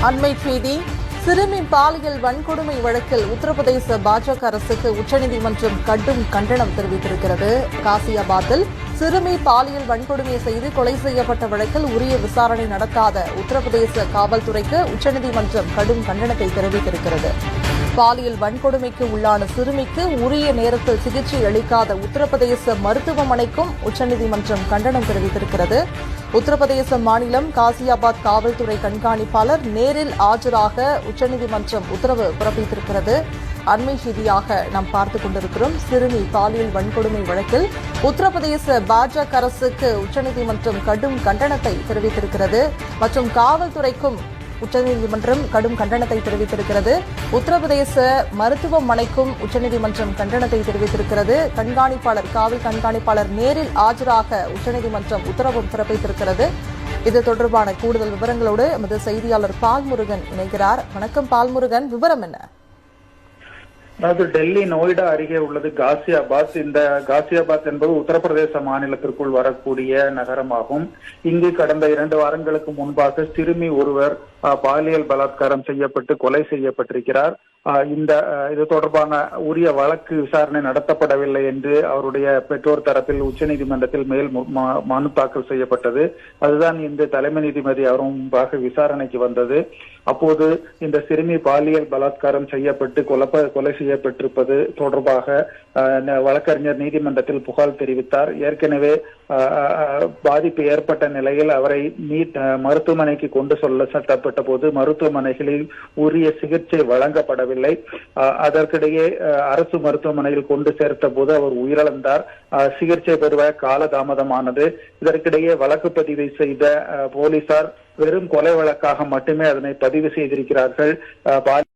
அண்மை செய்தி. சிறுமி பாலியல் வன்கொடுமை வழக்கில் உத்தரப்பிரதேச பாஜக அரசுக்கு உச்சநீதிமன்றம் கடும் கண்டனம் தெரிவித்திருக்கிறது. காசியாபாத்தில் சிறுமி பாலியல் வன்கொடுமை செய்து கொலை செய்யப்பட்ட வழக்கில் உரிய விசாரணை நடத்தாத உத்தரப்பிரதேச காவல்துறைக்கு உச்சநீதிமன்றம் கடும் கண்டனத்தை தெரிவித்திருக்கிறது. பாலியல் வன்கொடுமைக்கு உள்ளான சிறுமிக்கு உரிய நேரத்தில் சிகிச்சை அளிக்காத உத்தரப்பிரதேச மருத்துவமனைக்கும் உச்சநீதிமன்றம் கண்டனம் தெரிவித்திருக்கிறது. உத்தரப்பிரதேச மாநிலம் காசியாபாத் காவல்துறை கண்காணிப்பாளர் நேரில் ஆஜராக உச்சநீதிமன்றம் உத்தரவு பிறப்பித்திருக்கிறது. அண்மை செய்தியாக நாம் பார்த்துக் கொண்டிருக்கிறோம். சிறுமி பாலியல் வன்கொடுமை வழக்கில் உத்தரப்பிரதேச பாஜக அரசுக்கு உச்சநீதிமன்றம் கடும் கண்டனத்தை தெரிவித்திருக்கிறது மற்றும் காவல்துறைக்கும் உச்சநீதிமன்றம் கடும் கண்டனத்தை தெரிவித்திருக்கிறது. உத்தரப்பிரதேச மருத்துவமனைக்கும் உச்சநீதிமன்றம் கண்டனத்தை தெரிவித்திருக்கிறது. காவல் கண்காணிப்பாளர் நேரில் ஆஜராக உச்சநீதிமன்றம் உத்தரவு பிறப்பித்திருக்கிறது. இது தொடர்பான கூடுதல் விவரங்களோடு எமது செய்தியாளர் பால்முருகன் இணைகிறார். வணக்கம் பால்முருகன், விவரம் என்ன? அதாவது டெல்லி நோய்டா அருகே உள்ளது காசியாபாத். இந்த காசியாபாத் என்பது உத்தரப்பிரதேச மாநிலத்திற்குள் வரக்கூடிய நகரமாகும். இங்கு கடந்த 2 வாரங்களுக்கு முன்பாக சிறுமி ஒருவர் பாலியல் பலாத்காரம் செய்யப்பட்டு கொலை செய்யப்பட்டிருக்கிறார். இது தொடர்பான உரிய வழக்கு விசாரணை நடத்தப்படவில்லை என்று அவருடைய பெற்றோர் தரப்பில் உச்சநீதிமன்றத்தில் மேல் மனு தாக்கல் செய்யப்பட்டது. அதுதான் இந்த தலைமை நீதிபதி அவரும் முன்பாக விசாரணைக்கு வந்தது. அப்போது இந்த சிறுமி பாலியல் பலாத்காரம் செய்யப்பட்டு கொலை செய்யப்பட்டிருப்பது தொடர்பாக வழக்கறிஞர் நீதிமன்றத்தில் புகார் தெரிவித்தார். ஏற்கனவே பாதிப்பு ஏற்பட்ட நிலையில் அவரை மருத்துவமனைக்கு கொண்டு செல்லப்பட்ட போது மருத்துவமனைகளில் உரிய சிகிச்சை வழங்கப்படவில்லை. அதற்கிடையே அரசு மருத்துவமனையில் கொண்டு சேர்த்த போது அவர் உயிரிழந்தார். சிகிச்சை பெறுவ காலதாமதமானது. இதற்கிடையே வழக்கு பதிவு செய்த போலீசார் வெறும் கொலை வழக்காக மட்டுமே அதனை பதிவு செய்திருக்கிறார்கள்.